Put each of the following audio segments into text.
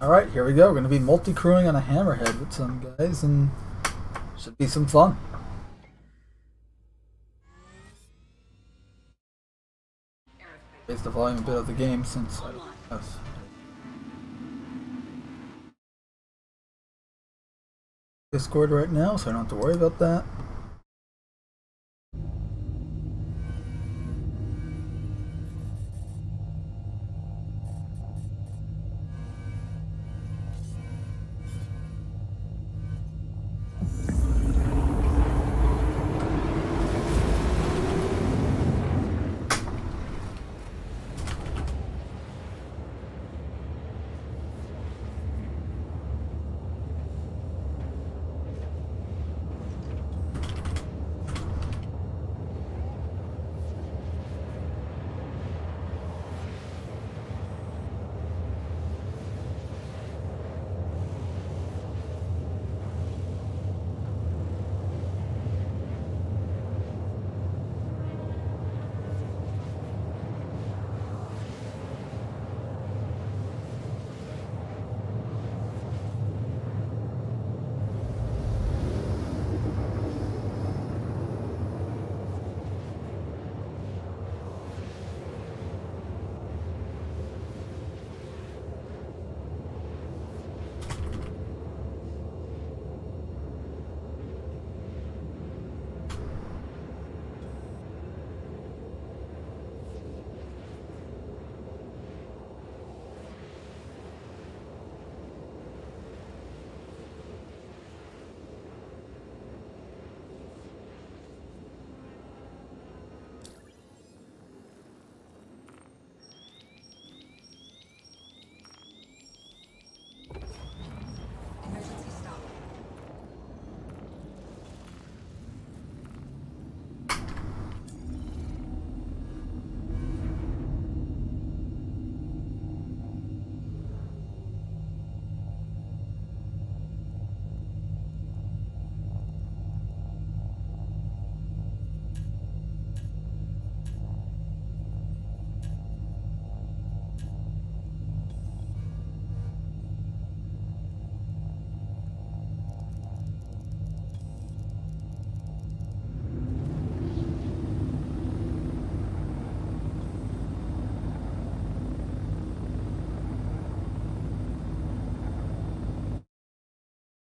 Alright, here we go. We're going to be multi-crewing on a hammerhead with some guys, and should be some fun. Raise the volume a bit of the game since I don't have Discord right now, so I don't have to worry about that.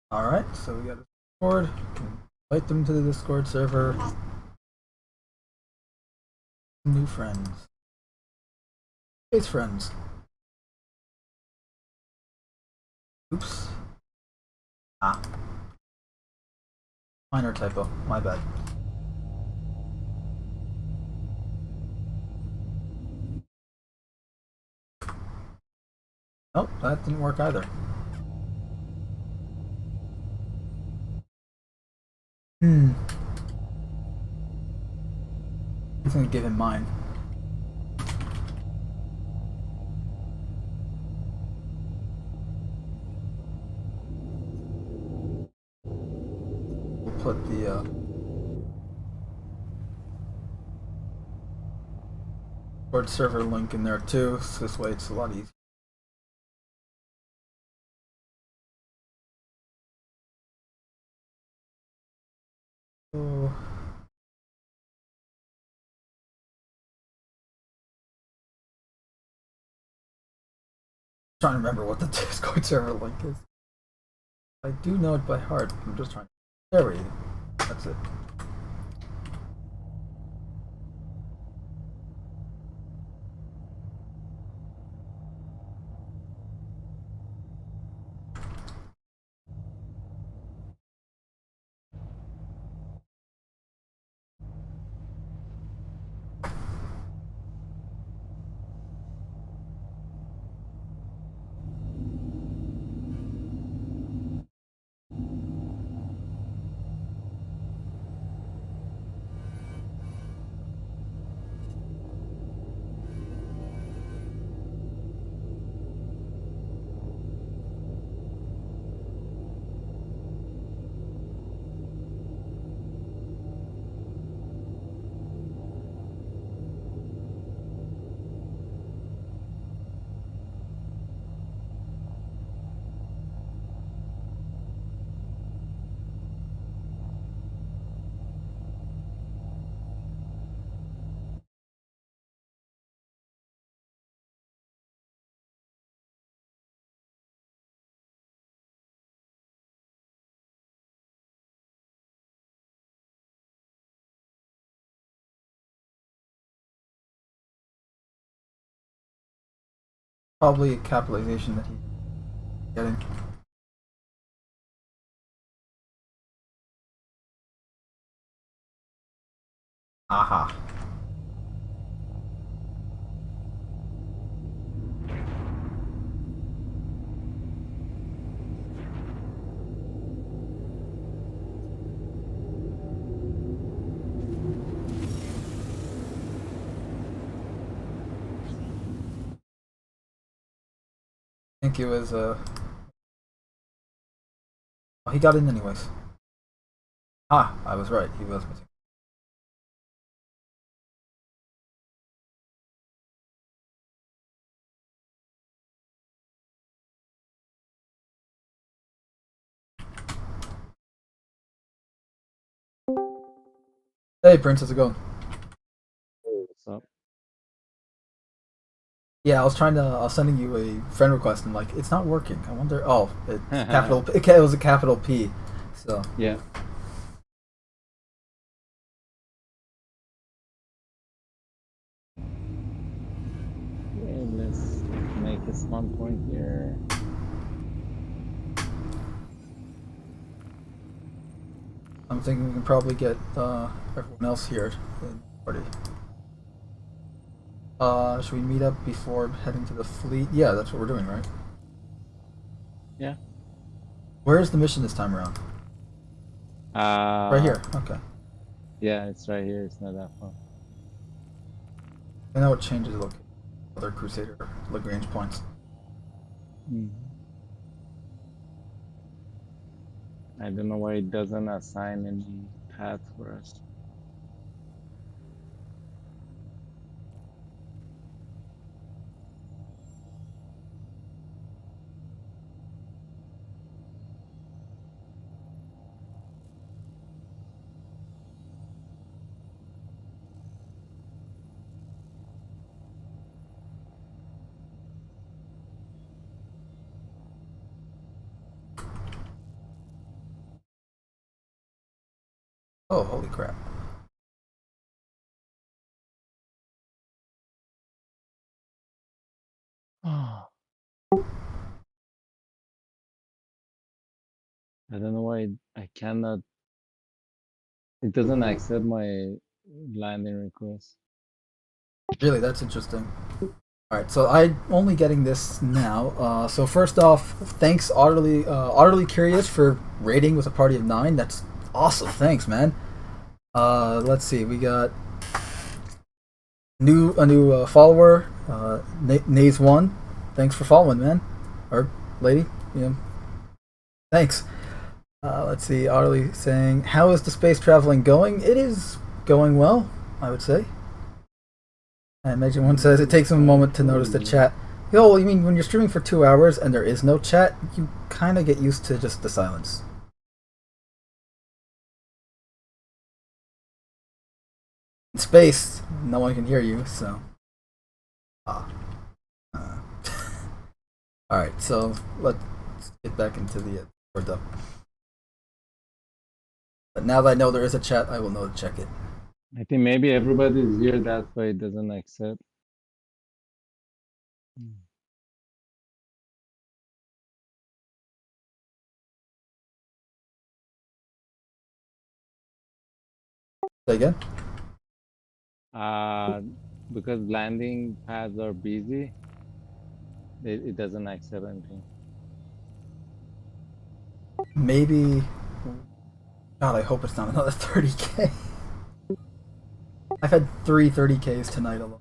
Alright, so we got a Discord. Invite them to the Discord server. New friends. Face friends. Oops. Ah. Minor typo. My bad. Nope, that didn't work either. I'm gonna give him mine. We'll put the Discord server link in there too, so this way it's a lot easier. Oh. Trying to remember what the Discord server link is. I do know it by heart. I'm just trying. There we go. That's it. Probably a capitalization that he's getting. Aha. I think it was oh, he got in anyways. Ah, I was right. He was missing. Hey, Prince, how's it going? Hey, what's up? Yeah, I was sending you a friend request and like it's not working. I wonder. Oh, it's capital. It was a capital P. So Yeah. Okay, let's make a spawn point here. I'm thinking we can probably get everyone else here in the party. Should we meet up before heading to the fleet? Yeah, that's what we're doing, right? Yeah. Where's the mission this time around? Right Uh, here. Okay. yeah, it's right here. It's not that far. I know it changes location. Other Crusader Lagrange points. Mhm. I don't know why it doesn't assign any path for us. Oh, holy crap! I don't know why I cannot. It doesn't accept my landing request. Really, that's interesting. All right, so I'm only getting this now. So first off, thanks, utterly curious for raiding with a party of 9. That's awesome. Thanks, man. Let's see. We got a new follower, Nays One. Thanks for following, man, or lady. You know, thanks. Let's see. Utterly saying, "How is the space traveling going?" It is going well, I would say. And Megan One says it takes him a moment to notice the chat. Yo, you mean when you're streaming for 2 hours and there is no chat, you kind of get used to just the silence. In space, no one can hear you, so. Ah. Uh. Alright, so let's get back into the word up. But now that I know there is a chat, I will know to check it. I think maybe everybody's here. That's why it doesn't accept. Say again? Uh, because landing pads are busy, it doesn't accept anything. Maybe. God, I hope it's not another 30k. I've had 30Ks tonight alone.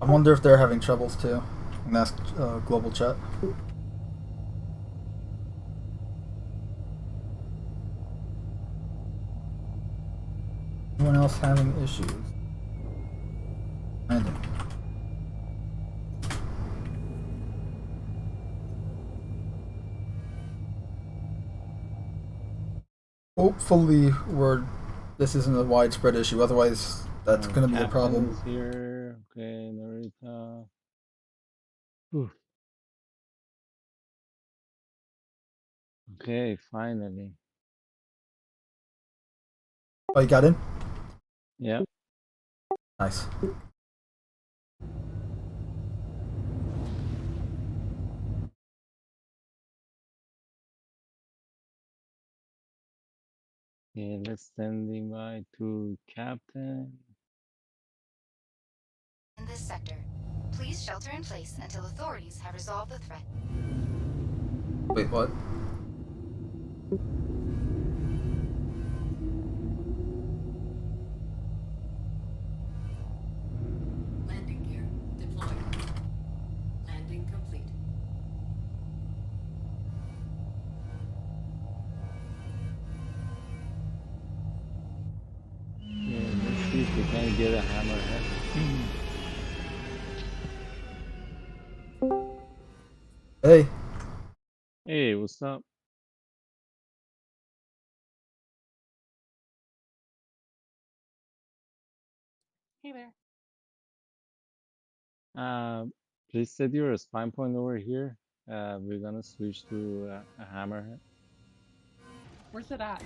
I wonder if they're having troubles too. And ask global chat. Anyone else having issues? I think. hopefully this isn't a widespread issue. Otherwise, that's going to be a Captain problem. is here. Okay, Narita. Whew. Okay, finally. Oh, you got in? Yep. Nice. Okay, let's send invite to Captain. In this sector, please shelter in place until authorities have resolved the threat. Wait, what? Landing gear deployed. Landing complete. Yeah, let's see if we can get a hammerhead. Hey. Hey, what's up? Hey there. Please set your spine point over here. We're gonna switch to a hammerhead. Where's it at?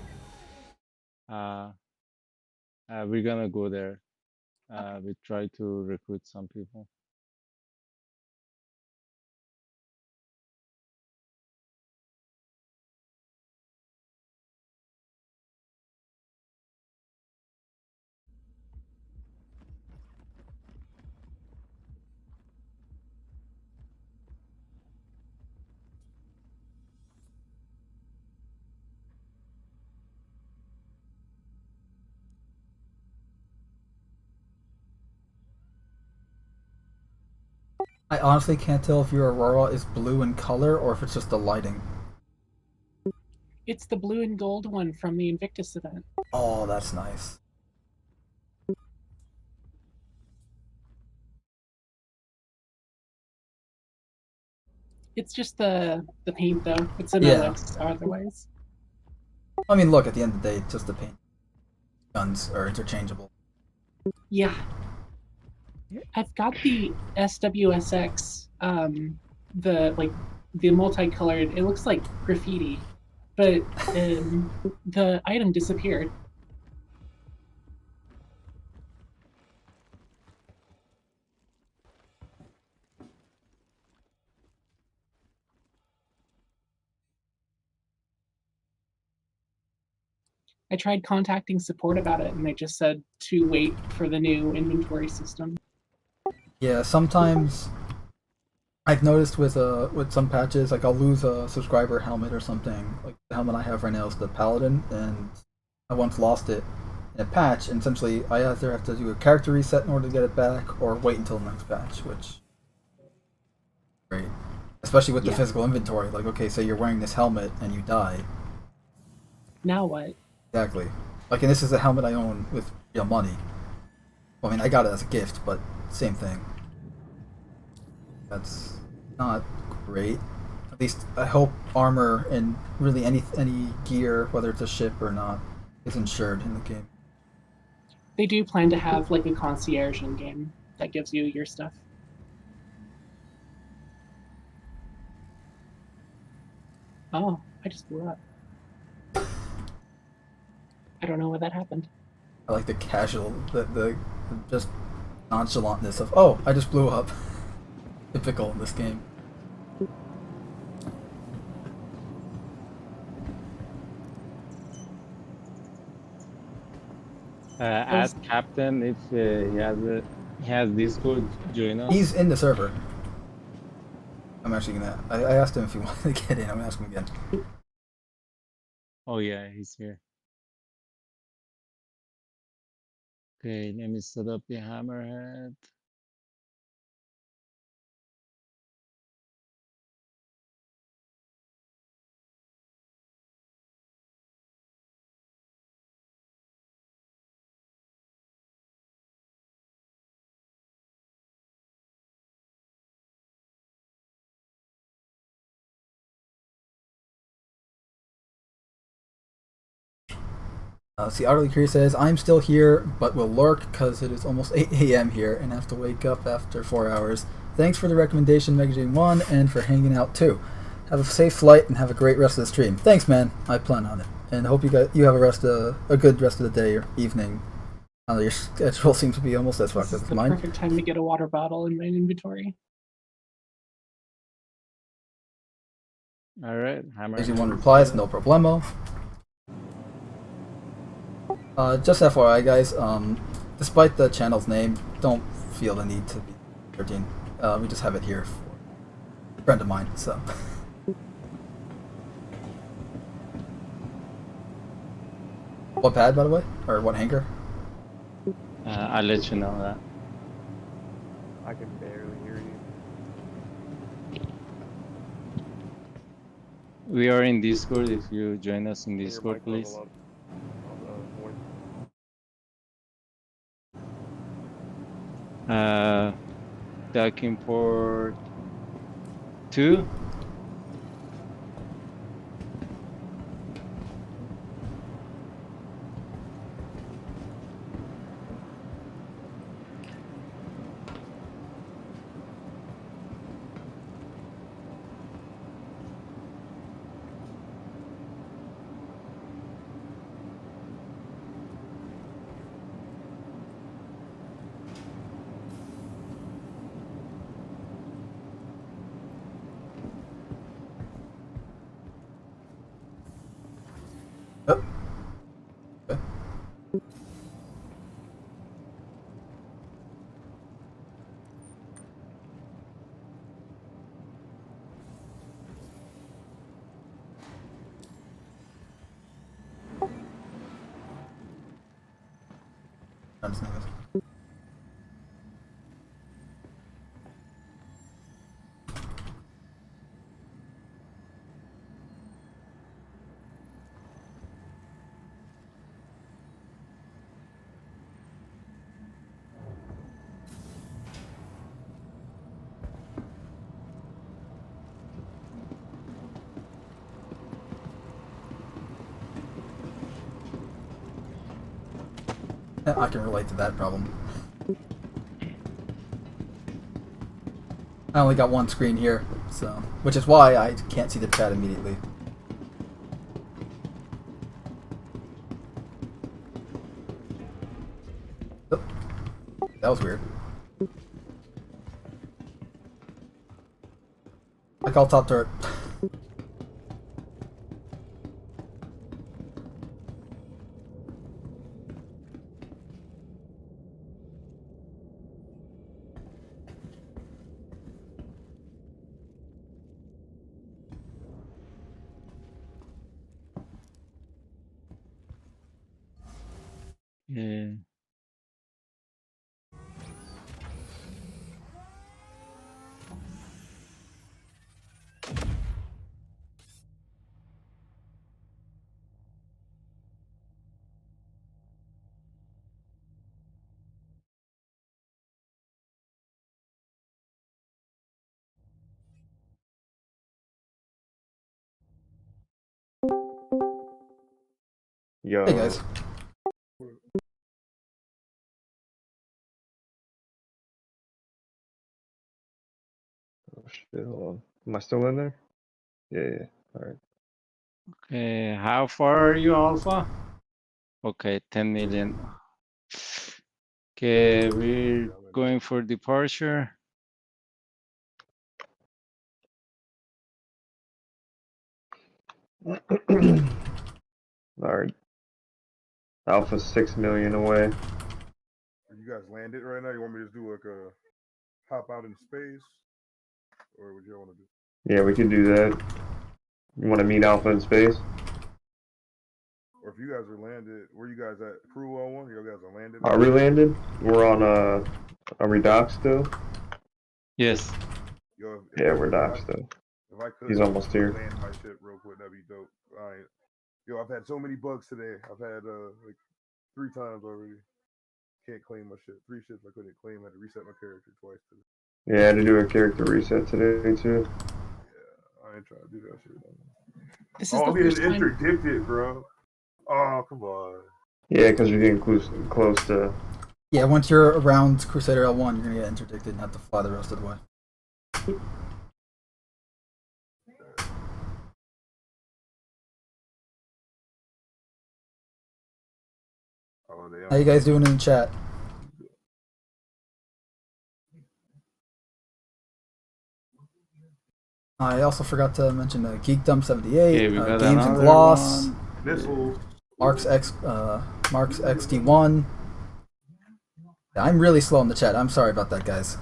We're gonna go there. Okay. We try to recruit some people. I honestly can't tell if your aurora is blue in color or if it's just the lighting. It's the blue and gold one from the Invictus event. Oh, that's nice. It's just the paint though. It's an Yeah. OS otherwise. I mean, look, at the end of the day, just the paint. Guns are interchangeable. Yeah. I've got the SWSX, the multicolored, it looks like graffiti, but the item disappeared. I tried contacting support about it and they just said to wait for the new inventory system. Yeah, sometimes I've noticed with some patches, like I'll lose a subscriber helmet or something. Like the helmet I have right now is the Paladin, and I once lost it in a patch, and essentially I either have to do a character reset in order to get it back, or wait until the next patch, which great. Especially with the Yeah. physical inventory. Like, okay, say you're wearing this helmet and you die. Now what? Exactly. Like, and this is a helmet I own with real money. Well, I mean, I got it as a gift, but same thing. That's not great. At least I hope armor and really any gear, whether it's a ship or not, is insured in the game. They do plan to have like a concierge in game that gives you your stuff. Oh, I just blew up. I don't know why that happened. I like the casual, the just nonchalantness of, oh, I just blew up. Typical in this game. Ask Captain if he has Discord. Join us. He's in the server. I'm actually gonna. I asked him if he wanted to get in. I'm gonna ask him again. Oh yeah, he's here. Okay, let me set up the hammerhead. See, Utterly Curious says, I'm still here, but will lurk because it is almost 8 a.m. here and have to wake up after 4 hours. Thanks for the recommendation, Megajane1, and for hanging out too. Have a safe flight and have a great rest of the stream. Thanks, man. I plan on it. And hope you have a good rest of the day or evening. I know your schedule seems to be almost as fucked This as is the mine. perfect time to get a water bottle in my inventory. All right, hammer. Megajane1 replies, no problemo. Just FYI, guys, despite the channel's name, don't feel the need to be 13. We just have it here for a friend of mine, so. What pad, by the way? Or what hangar? I'll let you know that. I can barely hear you. We are in Discord. If you join us in Can your Discord, mic level please. up on the voice? Docking port 2. Oh. Okay. I'm just nervous. I can relate to that problem. I only got one screen here, so which is why I can't see the chat immediately. Oh, that was weird. I call top turret. Yeah. Yo. Hey guys. Oh shit, hold on. Am I still in there? Yeah. Alright. Okay, how far are you, Alpha? Okay, 10 million. Okay, we're going for departure. Alright. Alpha 6 million away. Are you guys landed right now? You want me to just do like a hop out in space? Or would you want to do? Yeah, we can do that. You want to meet Alpha in space? Or if you guys are landed, where you guys at? Crew 01? You guys are landed? Are we landed? We're on are we docked still? Yes. Yo, Yeah, we're docked still. If I could, He's almost here. land my ship real quick. That'd be dope. All right. Yo, I've had so many bugs today. I've had like 3 times already. Can't claim my shit. 3 ships I couldn't claim. I had to reset my character twice today. Yeah, I had to do a character reset today too. Yeah, I ain't trying to do that shit. This is Oh, the I'm getting first time. interdicted, bro. Oh, come on. Yeah, because you're getting close to. Yeah, once you're around Crusader L1, you're gonna get interdicted and have to fly the rest of the way. Oh, they How you guys doing in the chat? I also forgot to mention Geekdom78, Okay, we got Games and another Gloss, one. missiles. Mark's XD1. Yeah, I'm really slow in the chat. I'm sorry about that, guys.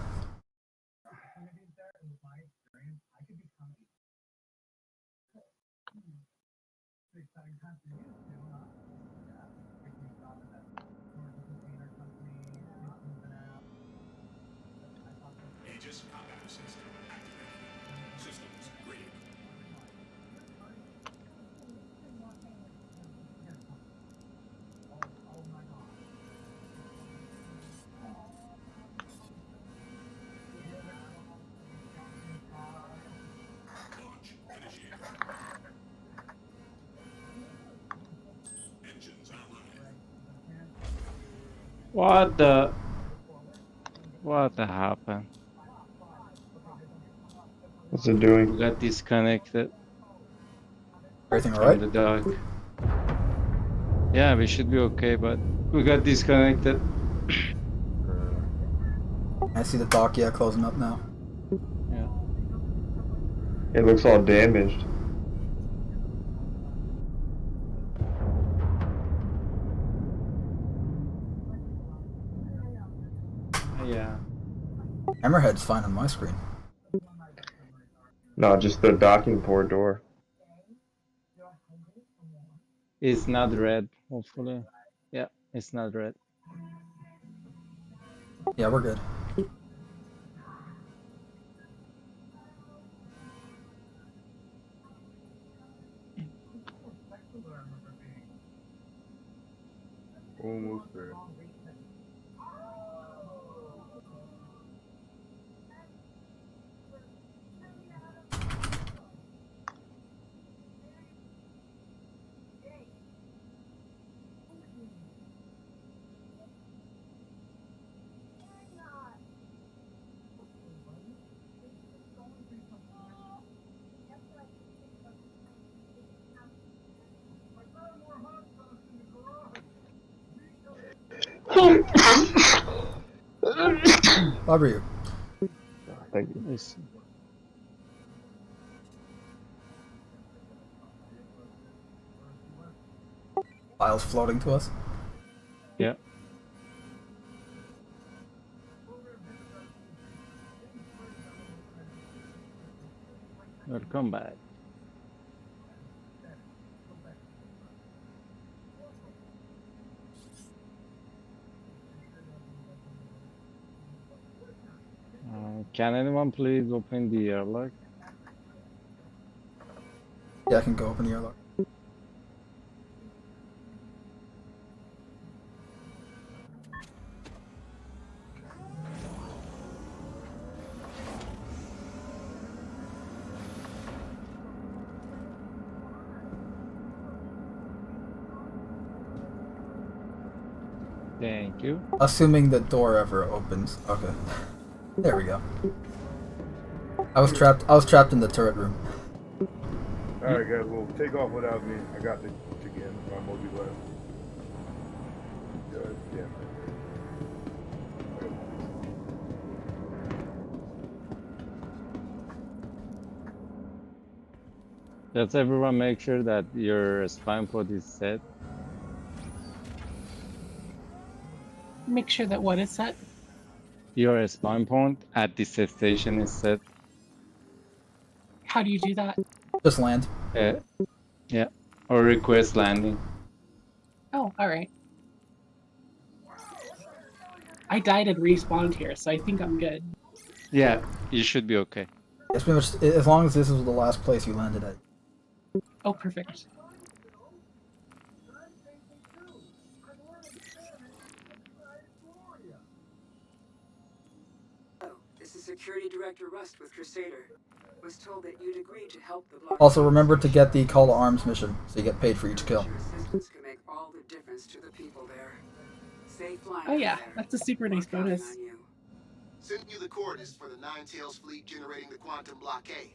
Aegis combat assist activated. Systems green. Launch initiated. Engines online. What the happened? What's it We doing? got disconnected Everything from alright? the dock. Yeah, we should be okay, but we got disconnected. I see the dock, yeah, closing up now. Yeah. It looks all damaged. Yeah. Hammerhead's fine on my screen. No, just the docking port door. It's not red, hopefully. Yeah, it's not red. Yeah, we're good. Almost there. How are you? Thank you. It's, Files floating to us. yeah. Welcome back. Can anyone please open the airlock? Yeah, I can go open the airlock. Thank you. Assuming the door ever opens. Okay. There we go. I was trapped in the turret room. Alright, guys, well, take off without me. I got the again. I'm gonna be left. God damn it. Does everyone make sure that your spine pod is set? Make sure that what is set. Your spawn point at this station is set. How do you do that? Just land. Yeah. Or request landing. Oh, all right. I died and respawned here, so I think I'm good. Yeah, you should be okay. It's pretty much, as long as this was the last place you landed at. Oh, perfect. This is Security Director Rust with Crusader. Was told that you'd agreed to help the block. Also, remember to get the Call to Arms mission, so you get paid for each kill. Your assistance can make all the difference returns to the people there. Safe flying Oh out yeah, there. that's a super nice We're counting bonus. on you. Sending you the coordinates for the NINETAILS fleet generating the quantum blockade.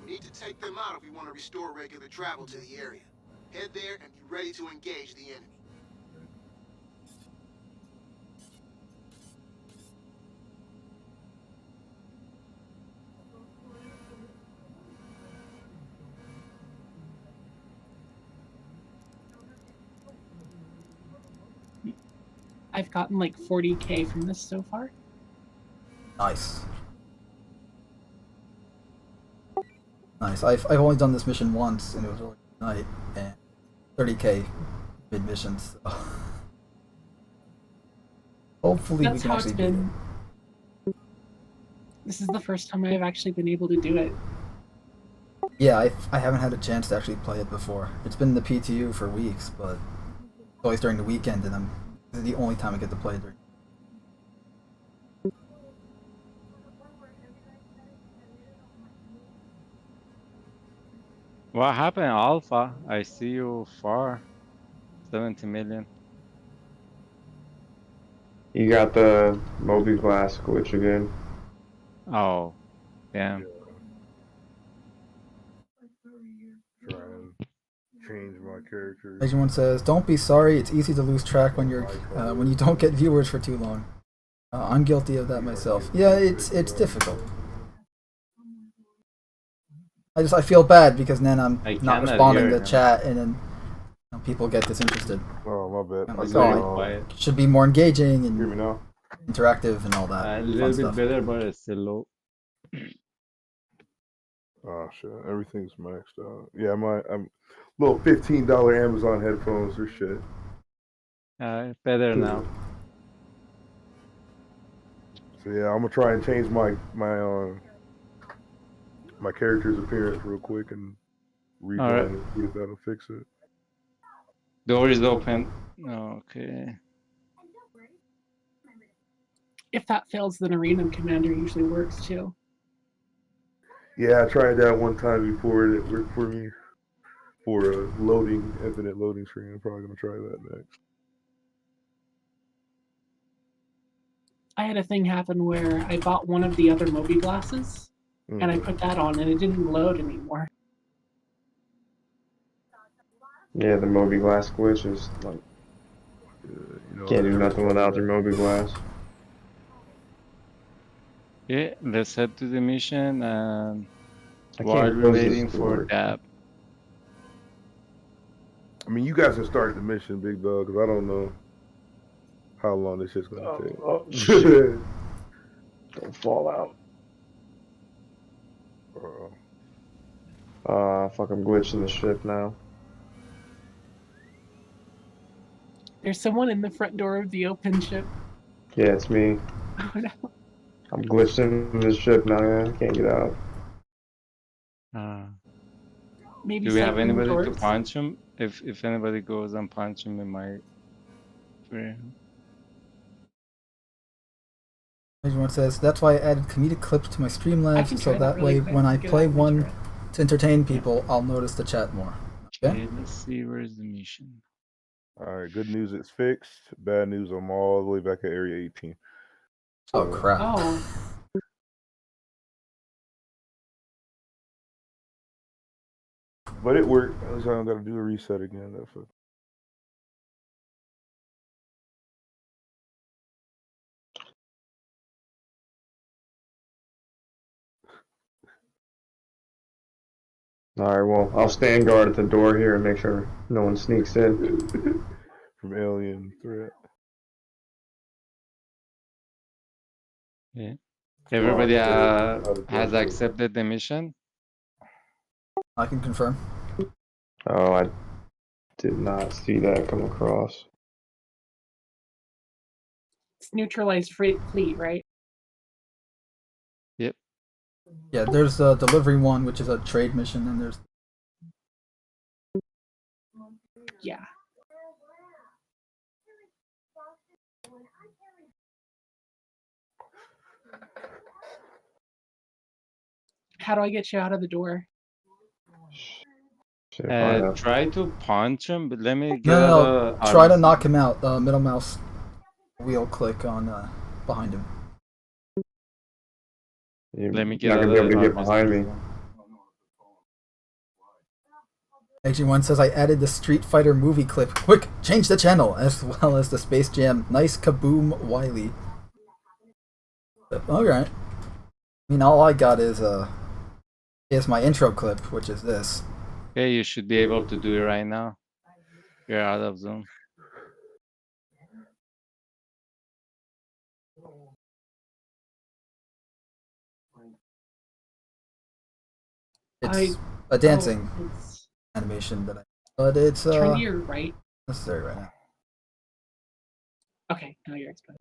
We need to take them out if we want to restore regular travel to the area. Head there and be ready to engage the enemy. I've gotten like 40k from this so far. Nice. Nice. I've only done this mission once, and it was really night, and 30k mid missions. So. Hopefully That's we can how it's actually beat it. been. This is the first time I've actually been able to do it. Yeah, I haven't had a chance to actually play it before. It's been in the PTU for weeks, but it's always during the weekend, and this is the only time I get to play during. What happened, Alpha? I see you far. 70 million. You got the Moby Glass glitch again. Oh, damn. Try and change my character. Everyone says, "Don't be sorry. It's easy to lose track when when you don't get viewers for too long." I'm guilty of that myself. Yeah, it's difficult. I feel bad because then I'm I not cannot responding hear to him. chat, and then people get disinterested. Oh, my bad. I'm I like, know, Very oh, quiet. it should be more engaging hear me and now? interactive and all that A fun little bit stuff. better, but it's still low. Oh shit, everything's maxed out. Yeah, I'm little $15 Amazon headphones or shit. Better now. So yeah, I'm gonna try and change my character's appearance real quick and rejoin Alright. and see if that'll fix it. Door is open. Okay. If that fails, then Arena Commander usually works too. Yeah, I tried that one time before and it worked for me for a infinite loading screen. I'm probably gonna try that next. I had a thing happen where I bought one of the other Moby glasses, and I put that on, and it didn't load anymore. Yeah, the Moby Glass glitch is like can't do nothing without your Moby Glass. Yeah, let's head to the mission and I while can't we're close this waiting for door. Dab. I mean, you guys can start the mission, Big Dog, because I don't know how long this shit's gonna take. Oh, shit. Don't fall out. Fuck, I'm glitching the ship now. There's someone in the front door of the open ship. Yeah, it's me. Oh no. I'm glitching the ship now, yeah. I can't get out. Maybe Do we have open the anybody to doors. punch him? If anybody goes and punch him, it might free him. Everyone says, "That's why I added comedic clips to my I can Streamlabs, so try that that really way quick when I to get play out and one make sure. to entertain people, I'll notice the chat more." Okay? Okay, let's see where's the mission. All right, good news, it's fixed. Bad news, I'm all the way back at Area 18. Oh crap! Oh, But it worked. At least I don't got to do a reset again. That's it. Alright, well, I'll stand guard at the door here and make sure no one sneaks in. From alien threat. Yeah. Everybody has accepted. accepted the mission. I can confirm. Oh, I did not see that come across. it's neutralized fleet, right? Yep. Yeah, there's a delivery one, which is a trade mission, and there's Yeah. How do I get you out of the door? Shit, find out. Try to punch him, but let me get No, a try to knock him out. Middle mouse wheel click on behind him. You're Let me get not gonna be able to get harvest behind me. as well. AG1 says I added the Street Fighter movie clip. Quick, change the channel, as well as the Space Jam. Nice kaboom, Wiley. Alright. I mean, all I got is my intro clip, which is this. Okay, you should be able to do it right now. You're out of zone. It's a dancing It's animation that but it's turn to your right. necessary right now. Okay, now you're exposed.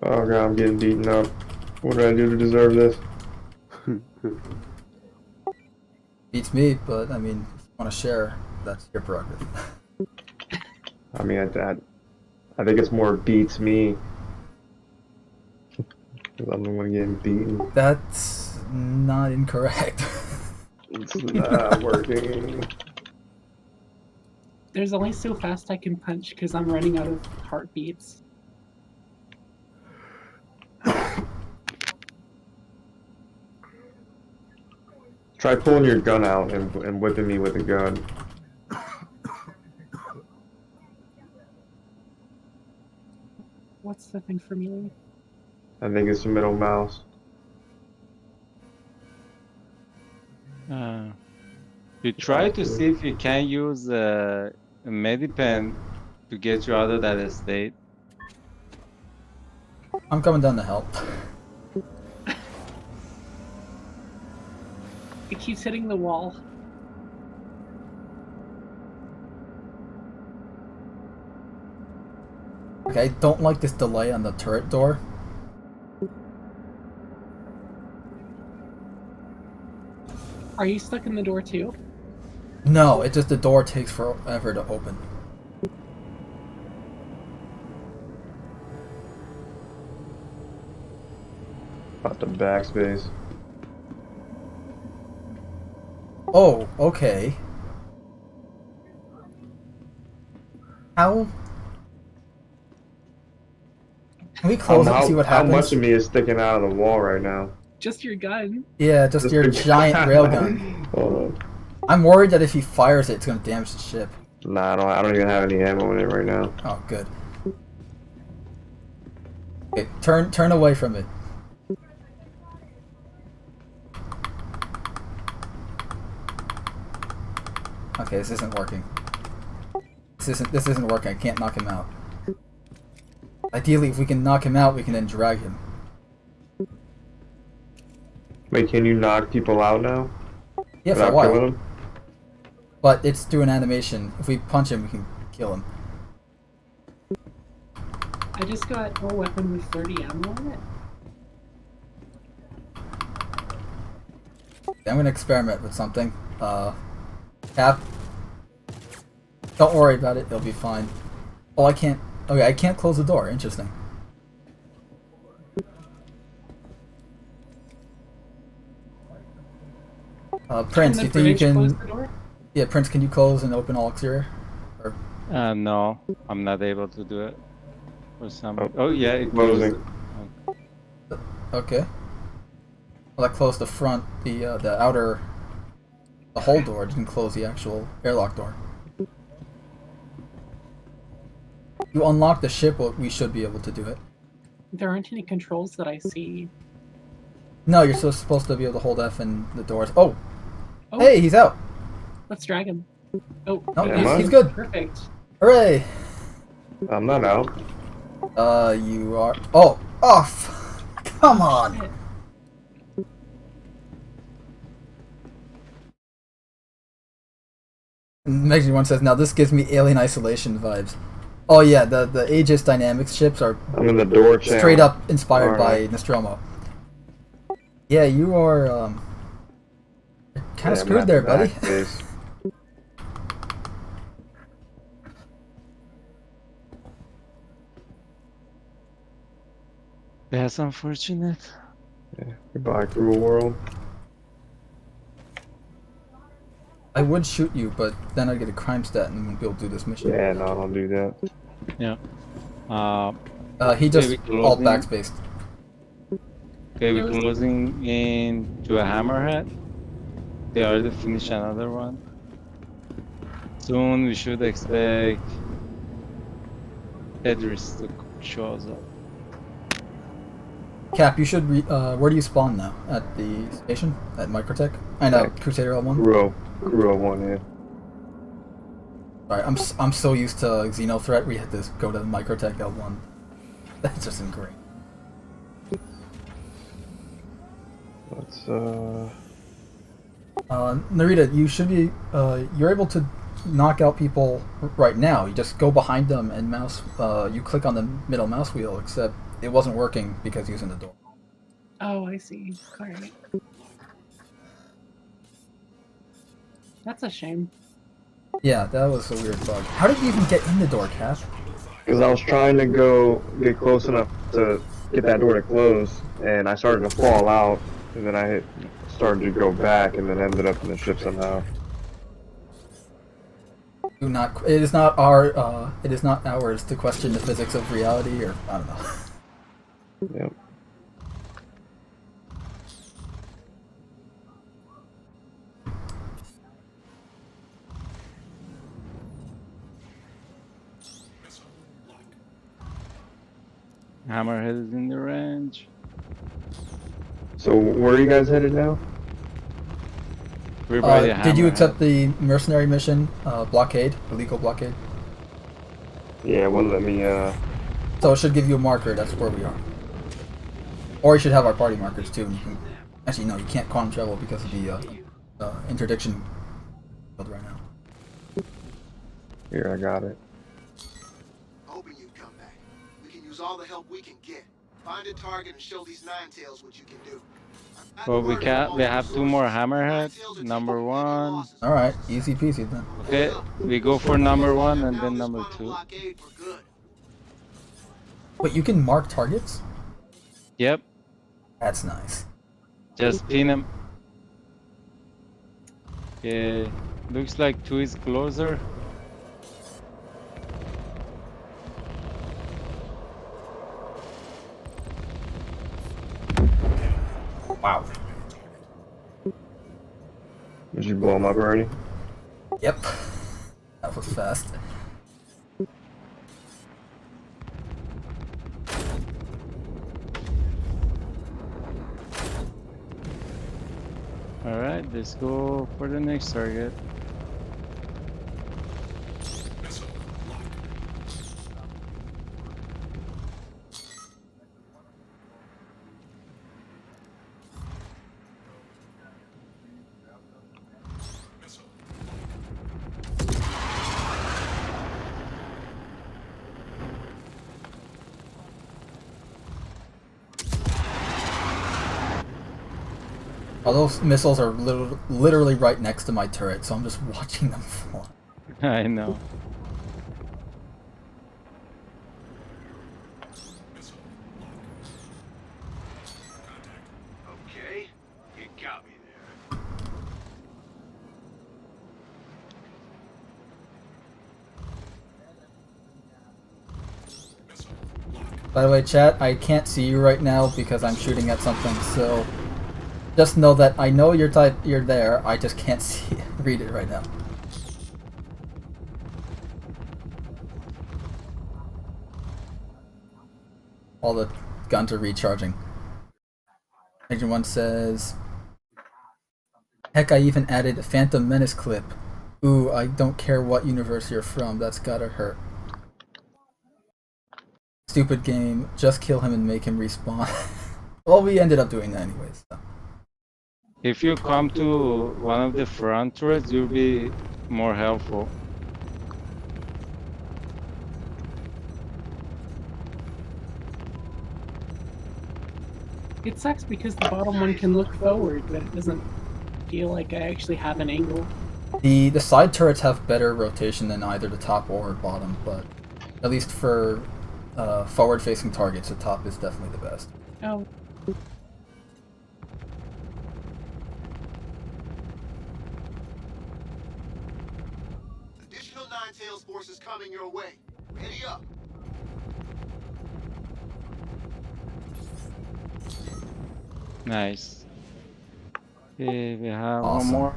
Oh god, I'm getting beaten up. What did I do to deserve this? Beats me, but I mean, if you want to share, that's your prerogative. I mean, I think it's more beats me. Because I'm the one getting beaten. That's not incorrect. It's not working. There's only so fast I can punch because I'm running out of heartbeats. Try pulling your gun out and whipping me with a gun. What's the thing for me? I think it's the middle mouse. You try to see if you can use a MedPen to get you out of that state. I'm coming down to help. It keeps hitting the wall. Okay, I don't like this delay on the turret door. Are you stuck in the door too? No, it just the door takes forever to open. About the backspace. Oh, okay. How? Can we close it and see what happens? How much of me is sticking out of the wall right now? Just your gun. Yeah, just your the giant gun. railgun. Hold on. I'm worried that if he fires it, it's going to damage the ship. Nah, I don't even have any ammo in it right now. Oh, good. Okay, turn away from it. Okay, this isn't working. This isn't working. I can't knock him out. Ideally, if we can knock him out, we can then drag him. Wait, can you knock people out now? Yeah, for a Without while. killing them? But it's through an animation. If we punch him, we can kill him. I just got a weapon with 30 ammo in it. I'm gonna experiment with something. Cap. Don't worry about it, it'll be fine. Oh, I can't. Okay, I can't close the door. Interesting. Prince, do you think you can? Close the door? Yeah, Prince, can you close and open all exterior? Or... No, I'm not able to do it. For some. Oh, Oh yeah, it closing. closed. Okay. Well, that closed the front, the outer, the whole door. It didn't close the actual airlock door. You unlock the ship, well, we should be able to do it. There aren't any controls that I see. No, you're still supposed to be able to hold F in the doors. Oh! Oh, Hey, he's out! let's drag him. Oh, No, Yeah, he's good. perfect. Hooray! I'm not out. You are... Oh! Off! Come on! Shit. Megan1 says, now this gives me Alien Isolation vibes. Oh yeah, the Aegis Dynamics ships are I'm in the door channel. straight up inspired Alright. by Nostromo. Yeah, you are, kind of screwed there, buddy. Backspace. That's unfortunate. Yeah. Goodbye, cruel world. I would shoot you, but then I'd get a crime stat and wouldn't be able to do this mission. Yeah, no, don't do that. Yeah. He just Maybe alt closing. backspaced. Okay, we're closing into a hammerhead. They already finished another one. Soon we should expect Tetris to show us up. Cap, you should. Where do you spawn now? At the station at Microtech? I know, Crusader L1. Crew 1, yeah. Sorry, I'm so used to Xenothreat. We had to go to Microtech L1. That's just ingrained. Let's Narita, you should be. You're able to knock out people right now. You just go behind them and mouse. You click on the middle mouse wheel, except it wasn't working because using the door. Oh, I see. Alright. That's a shame. Yeah, that was a weird bug. How did you even get in the door, Cap? Because I was trying to get close enough to get that door to close, and I started to fall out, and then I started to go back, and then ended up in the ship somehow. Do not. It is not our. It is not ours to question the physics of reality, or I don't know. Yep. Hammerhead is in the range. So where are you guys headed now? We're by the Did you Hammerhead. accept the mercenary mission? Blockade, illegal blockade. Yeah, it wouldn't let me. So it should give you a marker. That's where we are. Or you should have our party markers too. And you can, actually, no, you can't quantum travel because of the interdiction field right now. Here, I got it. Hoping you'd come back. We can use all the help we can get. Find a target and show these NINETAILS what you can do. Well, we can't. We have two more hammerheads. Number one. All right, easy peasy then. Okay, we go for number one and then number two. Wait, you can mark targets? Yep. That's nice. Just pin him. Okay. Looks like two is closer. Wow. Did you blow them up already? Yep. That was fast. Alright, let's go for the next target. Oh, those missiles are literally right next to my turret, so I'm just watching them fly. I know. Okay, you got me there. By the way, chat, I can't see you right now because I'm shooting at something, so just know that I know you're there, I just can't see read it right now. All the guns are recharging. Agent 1 says, heck, I even added Phantom Menace clip. Ooh, I don't care what universe you're from, that's gotta hurt. Stupid game, just kill him and make him respawn. Well, we ended up doing that anyways. So. If you come to one of the front turrets, you'll be more helpful. It sucks because the bottom one can look forward, but it doesn't feel like I actually have an angle. The side turrets have better rotation than either the top or bottom, but at least for forward-facing targets, the top is definitely the best. Oh, Additional NINETAILS forces coming your way. Ready up. Nice. Okay, we have one Awesome. more.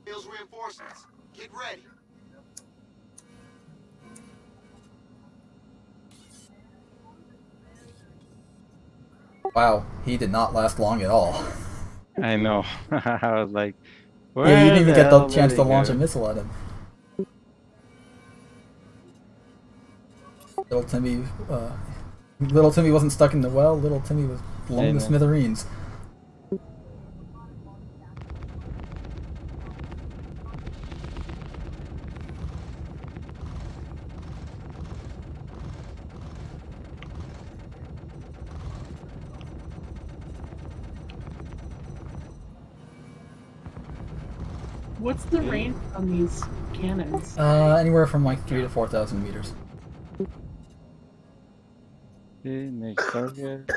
Tails reinforcements. Get ready. Wow, he did not last long at all. I know. I was like, Yeah, where you didn't even the get the hell did chance he to launch a go? missile at him. Little Timmy wasn't stuck in the well. Little Timmy was blown to know. smithereens. what's the range on these cannons? Anywhere from like 3,000 to 4,000 meters. Okay, next target.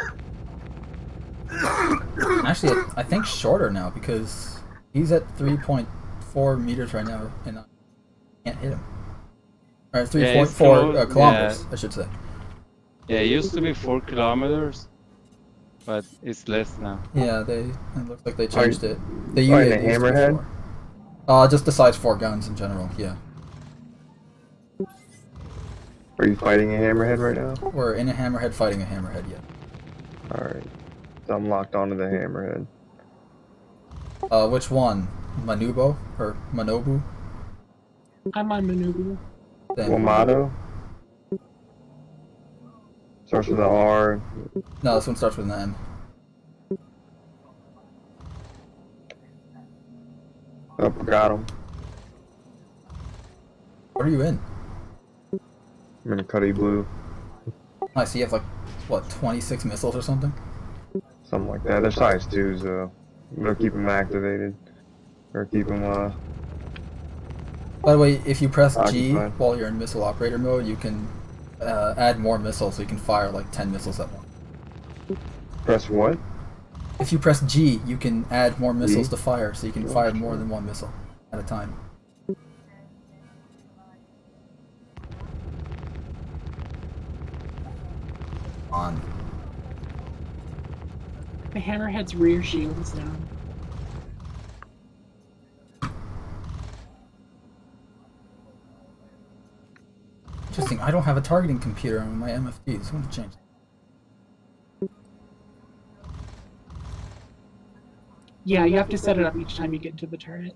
Actually, I think shorter now because he's at 3.4 meters right now, and I can't hit him. Or 3.4 close, kilometers, I should say. Yeah, it used to be 4 kilometers, but it's less now. Yeah, it looks like they changed it. Oh, The and the hammerhead? Just the size 4 guns in general, yeah. Are you fighting a hammerhead right now? We're in a hammerhead fighting a hammerhead, yeah. Alright. So I'm locked onto the hammerhead. Which one? Manubo? Or Manobu? I'm on Manubu. Wamato? Starts with an R. No, this one starts with an M. Oh, got him. What are you in? I'm in a Cuddy Blue. Nice, so you have like, what, 26 missiles or something? Something like that. They're size 2s, though. I'm gonna keep them activated. Or keep them, By the way, if you press G occupied. while you're in missile operator mode, you can add more missiles, so you can fire like 10 missiles at once. Press what? If you press G, you can add more missiles G? to fire, so you can fire more than one missile at a time. On. The hammerhead's rear shield is down. Interesting, I don't have a targeting computer on my MFD, so I'm going to change. Yeah, you have to set it up each time you get into the turret.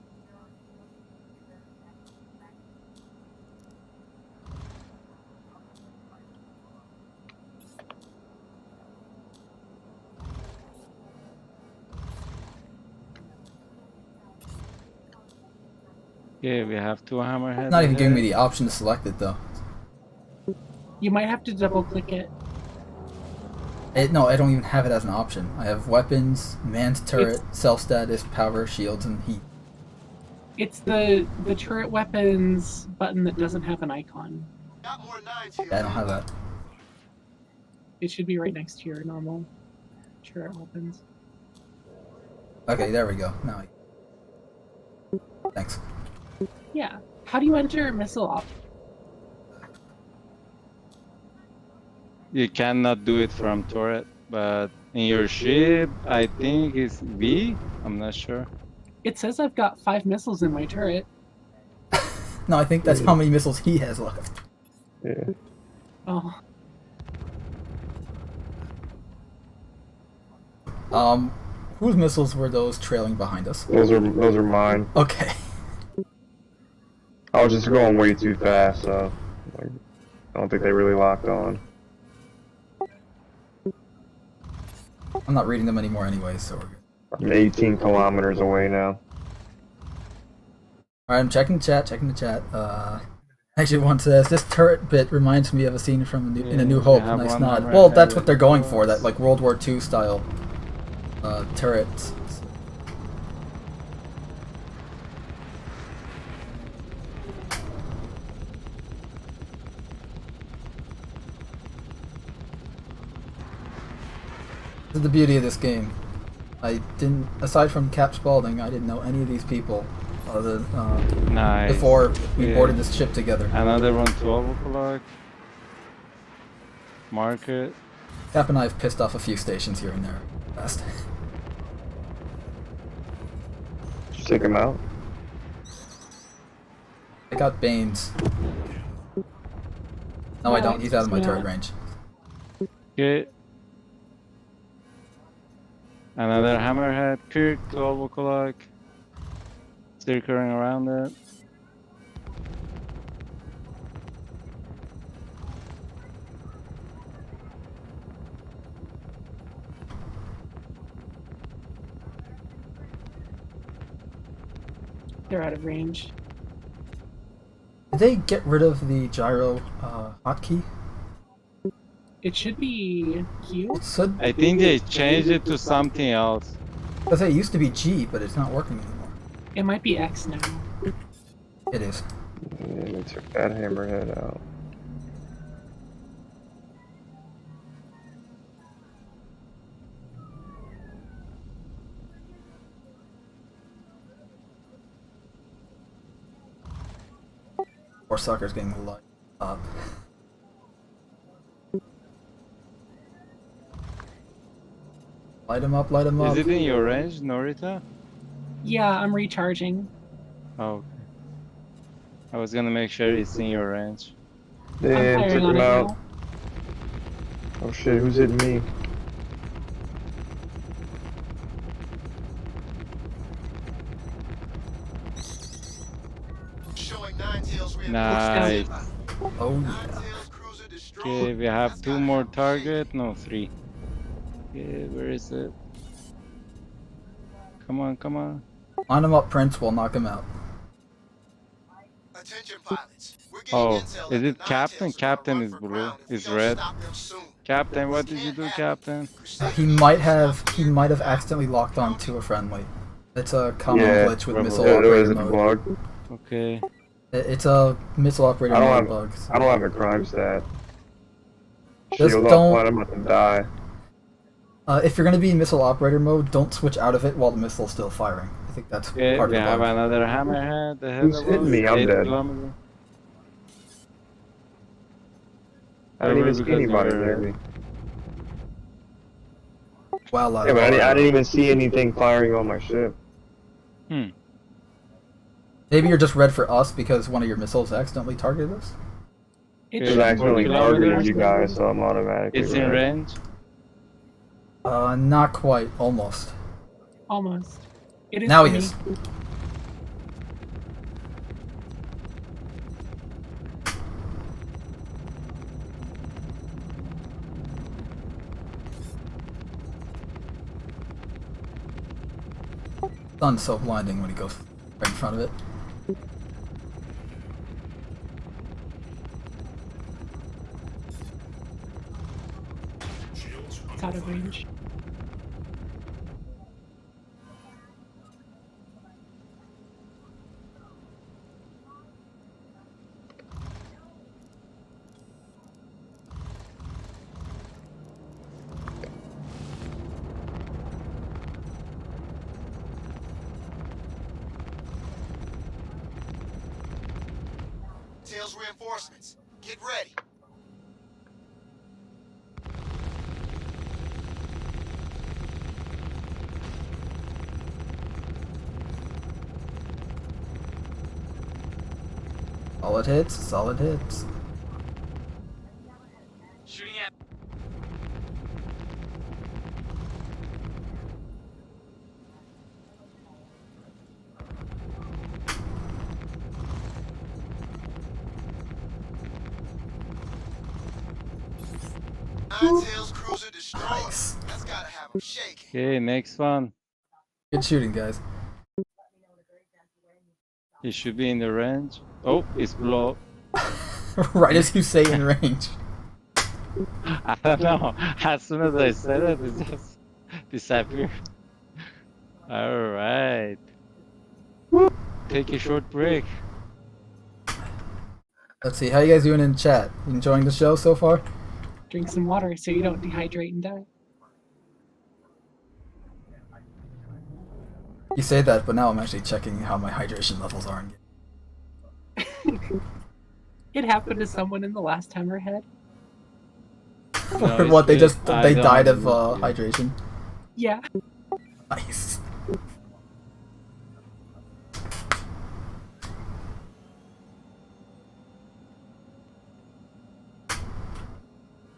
Okay, we have 2 hammerheads. It's not even giving me ahead. the option to select it though. You might have to double click it. No, I don't even have it as an option. I have weapons, manned turret, self-status, power, shields, and heat. It's the turret weapons button that doesn't have an icon. Got more NINETAILS. Yeah, I don't have that. It should be right next to your normal turret weapons. Okay, there we go. Now thanks. Yeah. How do you enter missile op? You cannot do it from turret, but in your ship, I think it's V. I'm not sure. It says I've got 5 missiles in my turret. No, I think that's how many missiles he has left. Yeah. Oh. Whose missiles were those trailing behind us? Those are mine. Okay. I was just going way too fast, so like, I don't think they really locked on. I'm not reading them anymore anyway, so we're good. I'm 18 kilometers away now. Alright, I'm checking the chat, Actually, one says, this turret bit reminds me of a scene from In A New Hope. have Nice one nod. hammerhead Well, that's what they're going that for, that like World War II style turrets. is the beauty of this game. I didn't, aside from Cap Spaulding, I didn't know any of these people other Nice. before we Yeah. boarded this ship together. Another one, 12 o'clock. Market. Cap and I have pissed off a few stations here and there. Fast. Did you take him out? I got Banes. No, I don't. He's out of my Yeah. turret range. Okay. Another hammerhead. Kirk, 12 o'clock. Circling around it. They're out of range. Did they get rid of the gyro hotkey? It should be Q. It should, I think they changed it to something else. because it used to be G, but it's not working anymore. It might be X now. It is. Yeah, they took that hammerhead out. Or sucker's getting light up. Light him up, light him up. Is it in your range, Norita? Yeah, I'm recharging. Oh, okay. I was gonna make sure it's in your range. I'm Damn, firing took on him it out. now. Oh shit, who's hitting me? Showing NINETAILS Nice. Oh yeah. NINETAILS cruiser destroyed. Okay, we have That's 2 gotta more have them target. No, 3. Okay, where is it? Come on, come on. Line him up, Prince. We'll knock him out. shaking. Attention pilots. We're getting Oh, intel is that it the Captain? NINETAILs are Captain gonna is run for blue. ground if we Is don't red. stop them soon. Captain, what This did you can't do, happen. Captain? Crusader He might is have not he here. might have accidentally locked on to a friendly. It's a common Yeah, glitch with probably. missile Yeah, there operator was a mode. bug. Okay. It's a missile operator I don't mode have bug. so- I don't have a crime stat. Just Shield don't- up, I'm about to die. If you're going to be in missile operator mode, don't switch out of it while the missile's still firing. I think that's Okay, part we of the have bug. another hammerhead ahead Who's of hitting us. me? I'm 8 dead. kilometers. I didn't even Probably see because anybody you're- near me. Well, Yeah, but I didn't even see anything firing on my ship. maybe you're just red for us because one of your missiles accidentally targeted us. It Yeah, Because should I be accidentally 4 targeted kilometers. you guys, so I'm automatically It's in red. range. Not quite. Almost. almost. It is Now for he me. is. Sun's so blinding when he goes right in front of it. It's out of range. Tails reinforcements. Get ready. Solid hits, solid hits. Shooting at. NINETAILS cruiser destroyed. Nice. That's gotta have them shaking. Okay, next one. Good shooting, guys. It should be in the range. Oh, it's blow. Right as you say in range. I don't know. As soon as I said it, it just disappeared. Alright. Take a short break. Let's see, how you guys doing in chat? Enjoying the show so far? Drink some water so you don't dehydrate and die. You say that, but now I'm actually checking how my hydration levels are. It happened to someone in the last Hammerhead. No, What, they it's just good. I they don't died have of loot yet. hydration? Yeah. Nice.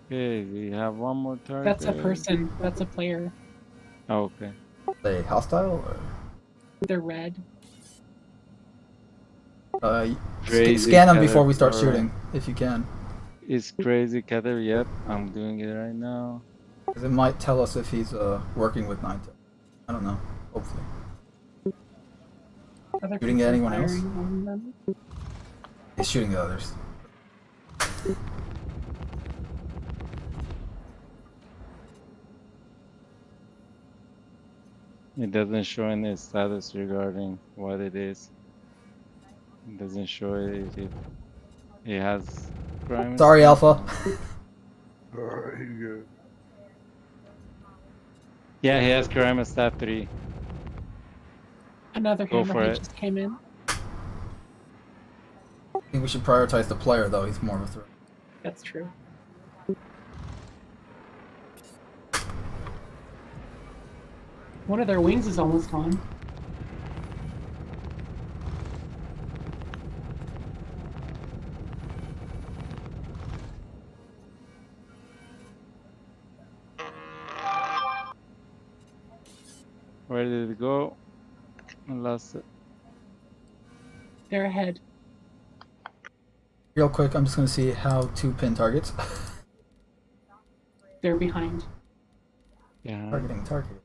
Okay, we have one more target. That's a person. That's a player. Oh, okay. Are they hostile or? They're red. Crazy Scan them before we start caterpillar. shooting, if you can. Is crazy Cater? Yep, I'm doing it right now. Because it might tell us if he's working with NINETAILS. I don't know. Hopefully. Other Shooting at person anyone else? firing on them. He's shooting at others. It doesn't show any status regarding what it is. It doesn't show it if it has crime. Sorry, stuff. Alpha. Alright, you Yeah, he has crime stat 3. Another Go for Hammerhead it. just came in. I think we should prioritize the player, though. He's more of a threat. That's true. One of their wings is almost gone. Where did it go? I lost it. They're ahead. Real quick, I'm just going to see how to pin targets. They're behind. Yeah. Targeting target.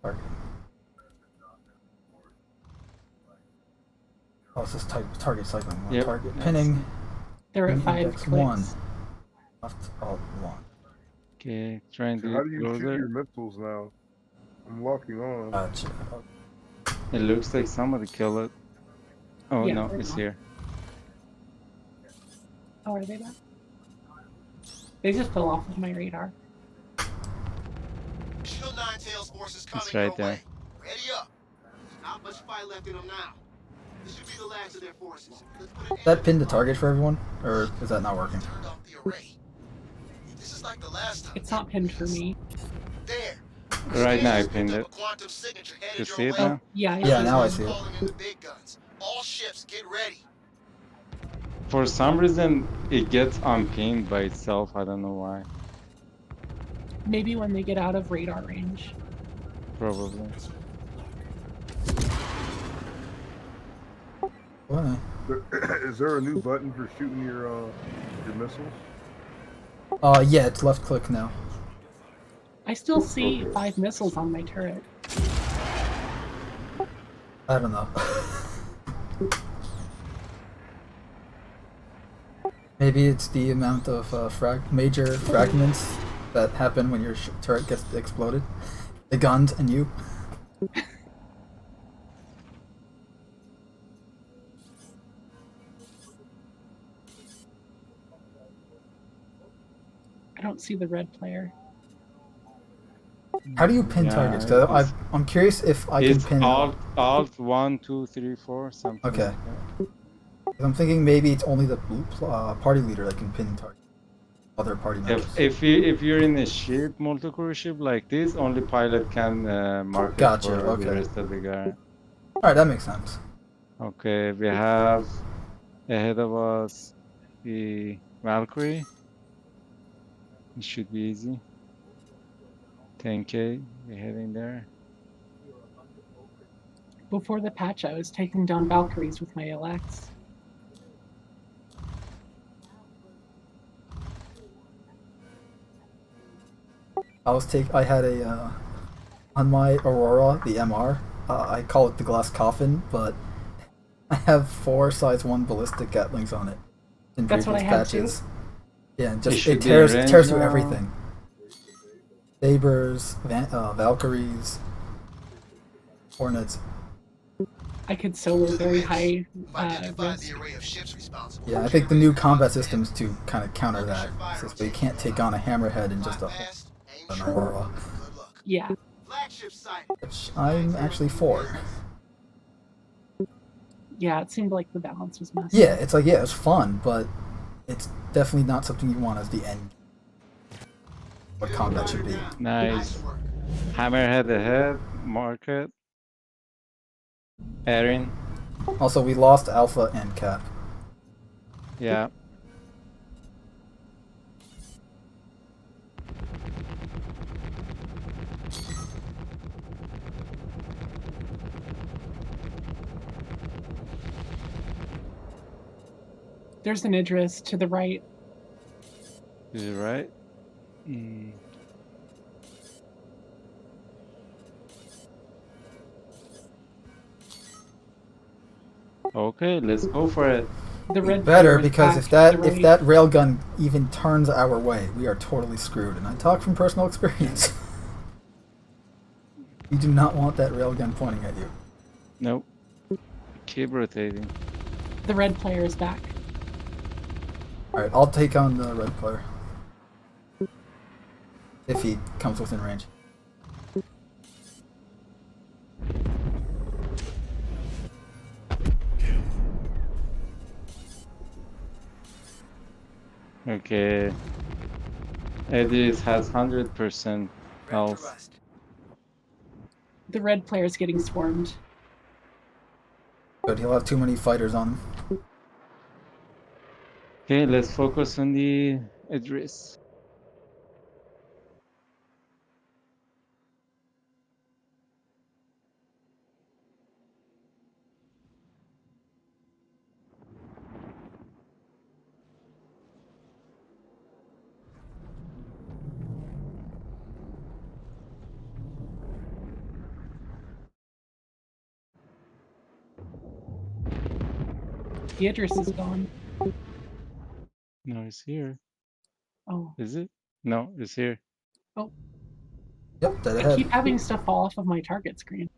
Targeting. Oh, it's just type target cycling. Yep. Target Yes. pinning. They're at Pin 5 index clicks. 1. Left alt 1. Okay, trying So to how do you shoot closer. your missiles now? I'm locking on. Gotcha. It looks like somebody killed it. Oh Yeah, no, they're it's not. here. Oh, are they back? They just fell off of my radar. Additional NINETAILS forces coming It's right your there. way. Ready up. There's not much fight left in them now. This should be the last of their forces. Let's put an end Is that to pinned to this target for everyone? Or is that not working? Turned off the array. This is like the last time. It's not pinned for me. There. Right now I Scanners pinned picked it. up a quantum signature headed You your see it way. now? Yeah, I Yeah, see now I them. see it. Calling in the big guns. All ships, get ready. For some reason, it gets unpinned by itself. I don't know why. Maybe when they get out of radar range. Probably. What? Is there a new button for shooting your missiles? Yeah, it's left click now. I still see 5 missiles on my turret. I don't know. Maybe it's the amount of major fragments that happen when your turret gets exploded. The guns and you. I don't see the red player. How do you pin Yeah, targets? 'Cause I'm curious if I can It's pin. alt 1, 2, 3, 4, something. Okay. Like that. 'Cause I'm thinking maybe it's only the blue party leader that can pin target. Other party members. If you're in a ship, multi-crew ship like this, only pilot can mark it Gotcha, for okay. the rest of the guy. Alright, that makes sense. Okay, we have ahead of us the Valkyrie. It should be easy. 10k, we're heading there. Before the patch, I was taking down Valkyries with my LX. I had a on my Aurora, the MR. I call it the glass coffin, but I have 4 size 1 ballistic Gatlings on it in That's what previous I had too. patches. Yeah, and It just should it be in tears range through now. everything. Sabers, Valkyries, Hornets. I could solo very high We've identified risk. the array of ships responsible. Yeah, I think the new combat systems to kind of counter that. So you can't take on a hammerhead in just a Fast, aim An Sure. Aurora, Good luck. Yeah. Flagship site. which I'm actually for. Yeah, it seemed like the balance was messed Yeah, up. it's like, yeah, it's fun, but it's definitely not something you want as the end. What combat should be. Nice. work. Hammerhead ahead. Market. Erin. Also, we lost Alpha and Cap. Yeah. There's an Idris to the right. Is it right? Mm. Okay, let's go for it. The red Better, player is because back if that to the right. if that railgun even turns our way, we are totally screwed. And I talk from personal experience. You do not want that railgun pointing at you. Nope. Keep rotating. The red player is back. Alright, I'll take on the red player. If he comes within range. Okay. Edis has 100% health. The red player is getting swarmed. But he'll have too many fighters on him. Okay, let's focus on the Idris. The Idris is gone. No, it's here. Oh. Is it? No, it's here. Oh. Yep, dead I ahead. keep having stuff fall off of my target screen.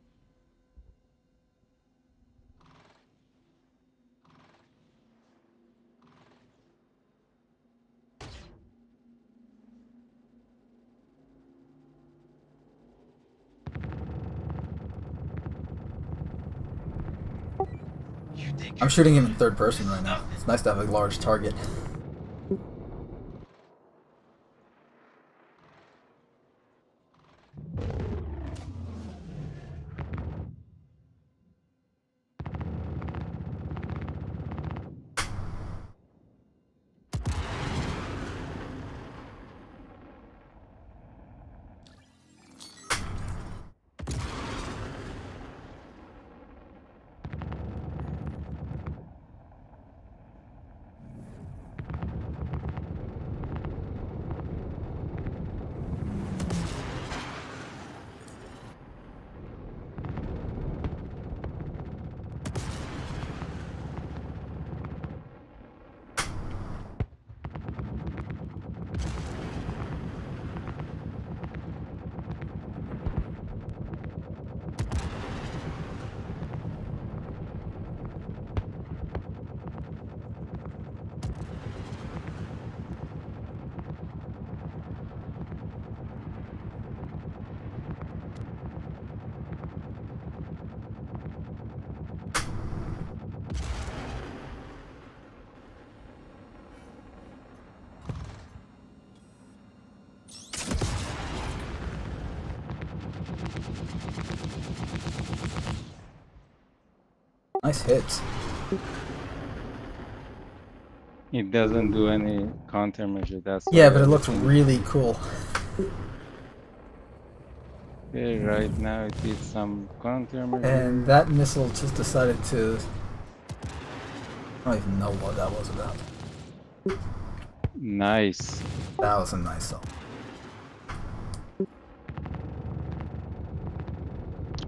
I'm shooting him in third person right now. It's nice to have a large target. Nice hits. It doesn't do any countermeasure. That's Yeah, why but it looks everything- really cool. Okay, right now it did some countermeasure. And that missile just decided to... I don't even know what that was about. Nice. That was a nice song.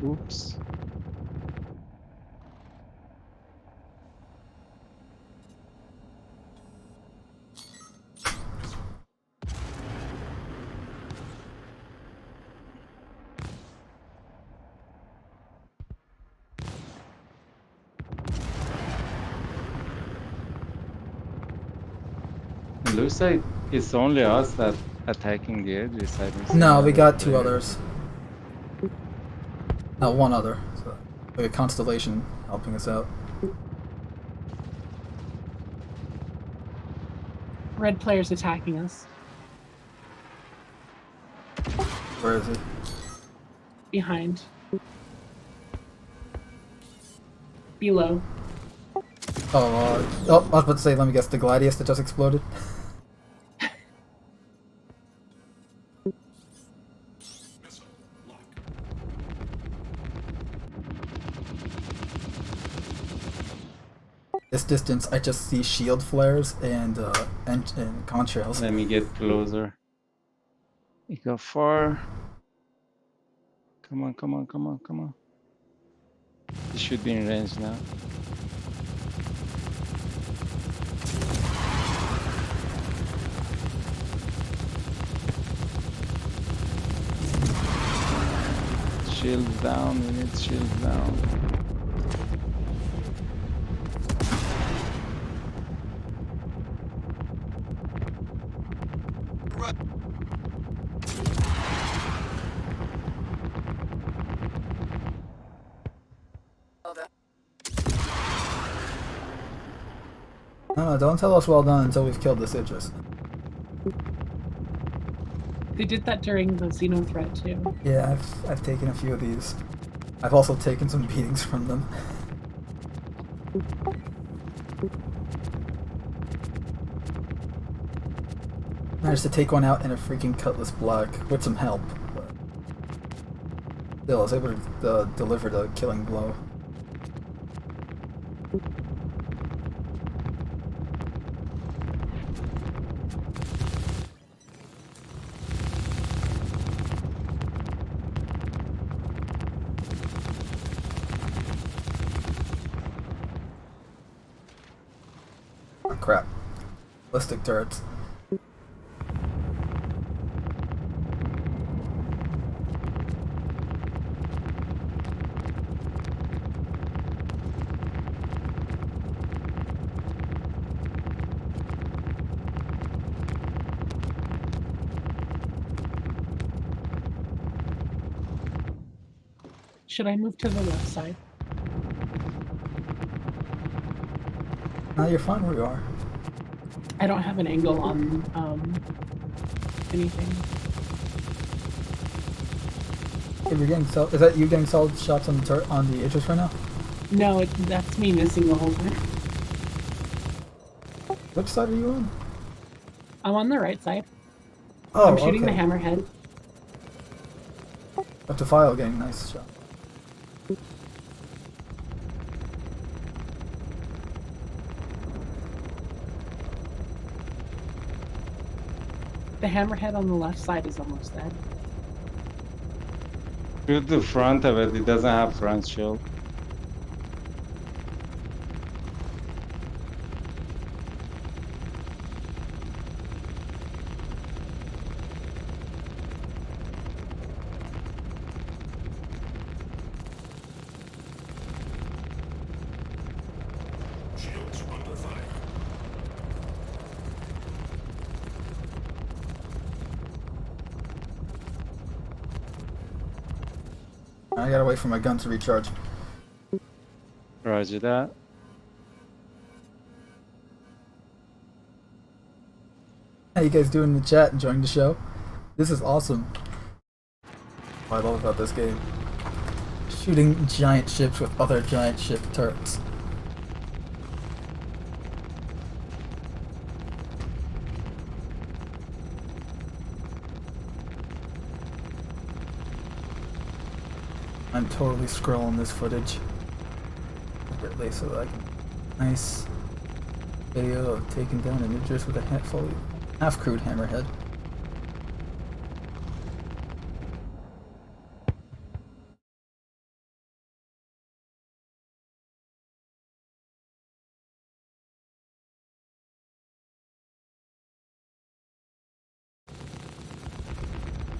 Oops. It looks like it's only us that attacking the edge side? No, we got two others. No, one other. So, like a constellation helping us out. Red player's attacking us. Where is he? Behind. Below. Oh, I was about to say, let me guess, the Gladius that just exploded? This distance, I just see shield flares and contrails. Let me get closer. You go far. Come on, come on, come on, come on. You should be in range now. Shields down, we need shields down. No, don't tell us well done until we've killed this Idris. They did that during the Xeno threat too. Yeah, I've taken a few of these. I've also taken some beatings from them. Managed to take one out in a freaking Cutlass Black with some help, but still I was able to deliver the killing blow. Oh, crap. Ballistic turrets. Should I move to the left side? No, you're fine where you are. I don't have an angle on anything. If you're getting is that you getting solid shots on the on the Idris right now? No, that's me missing the whole time. Which side are you on? I'm on the right side. Oh, I'm shooting okay. the hammerhead. Up to file getting nice shot. The hammerhead on the left side is almost dead. Shoot the front of it, it doesn't have front shield. I gotta wait for my gun to recharge. Roger that. How you guys doing in the chat? Enjoying the show? This is awesome. What I love about this game. Shooting giant ships with other giant ship turrets. I'm totally scrolling this footage separately so that I can nice video of taking down an Idris with a half-crewed hammerhead.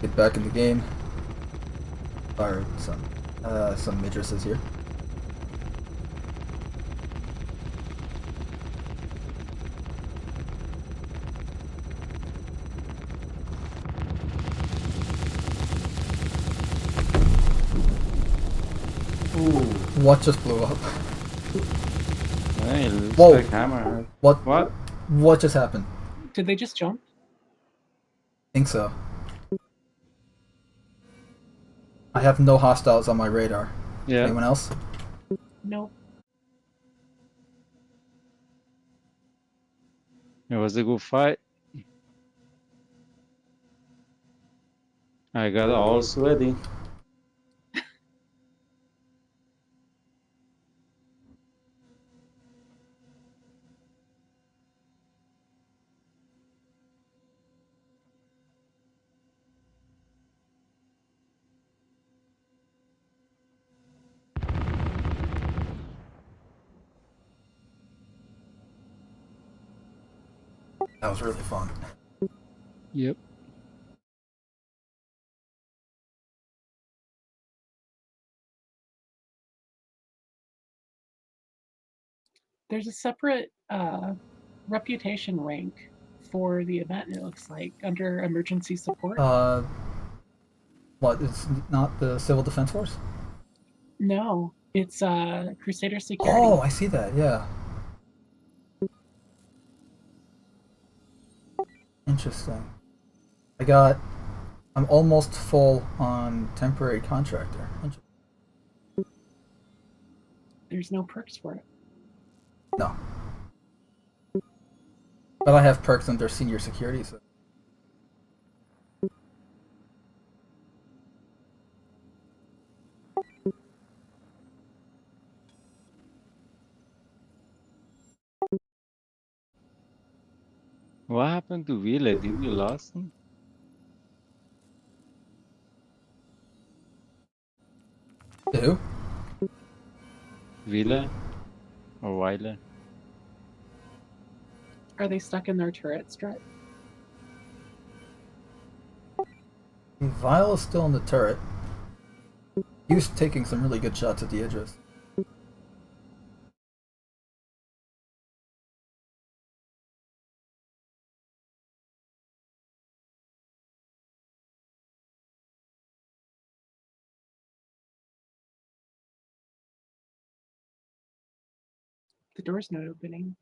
Get back in the game. Fire some Idrises here. Ooh. What just blew up? Hey, it looks Whoa. like hammerhead. What? What? What just happened? Did they just jump? Think so. I have no hostiles on my radar. Yeah. Anyone else? No. It was a good fight. I got all sweaty. That was really fun. Yep. There's a separate reputation rank for the event, it looks like, under emergency support. What? It's not the Civil Defense Force? No, it's Crusader Security. Oh, I see that, yeah. Interesting. I'm almost full on temporary contractor. There's no perks for it. No. But I have perks under senior security, so. What happened to Ville? Did we lose him? Who? Ville or Weiler? Are they stuck in their turret strut? Vile is still in the turret. He was taking some really good shots at the Idris. The door's not opening.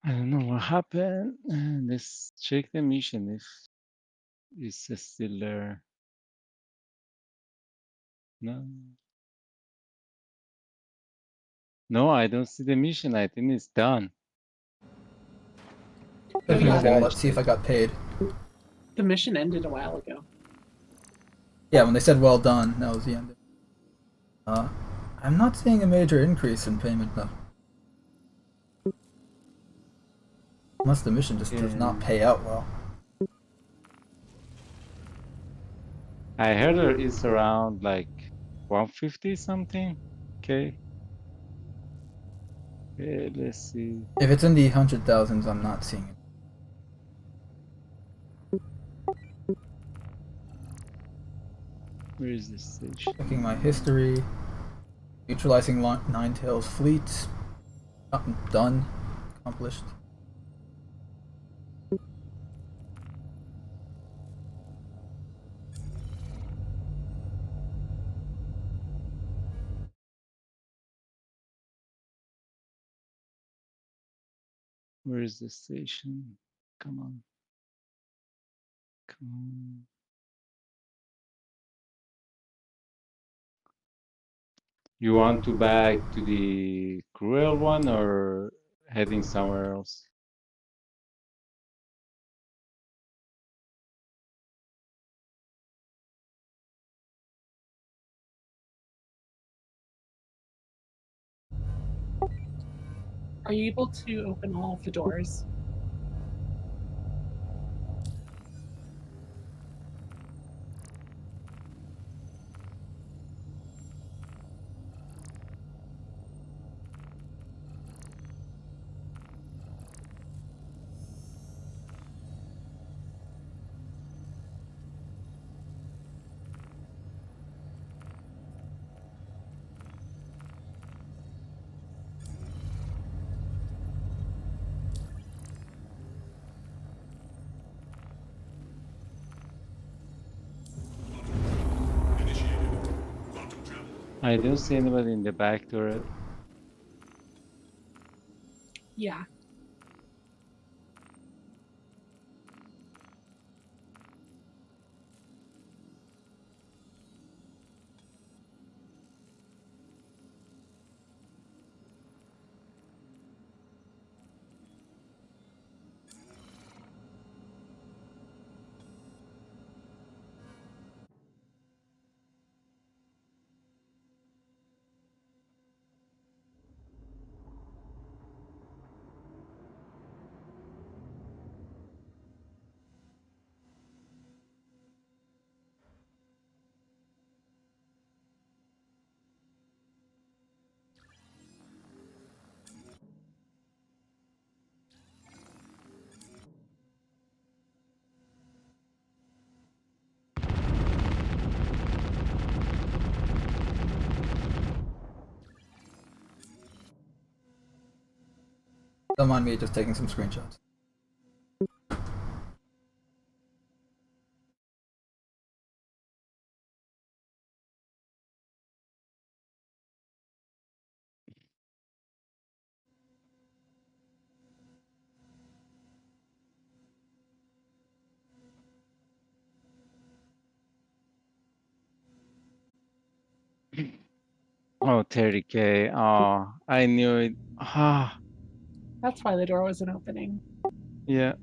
I don't know what happened. Let's check the mission if it's still there. No. No, I don't see the mission. I think it's done. Check yeah. my wallet, see if I got paid. The mission ended a while ago. Yeah, when they said well done, that was the end. I'm not seeing a major increase in payment though. Unless the mission just does not pay out well. I heard it's around like 150 something. Okay. Okay, let's see. If it's in the 100,000s, I'm not seeing it. Where is this station? Checking my history. Neutralizing NINETAILS fleet. Done. Accomplished. Where is the station? Come on. Come on. You want to back to the cruel one or heading somewhere else? Are you able to open all of the doors? I don't see anybody in the back turret. Yeah. Don't mind me just taking some screenshots. Oh, 30K. Oh, I knew it. Ah, That's why the door wasn't opening. yeah.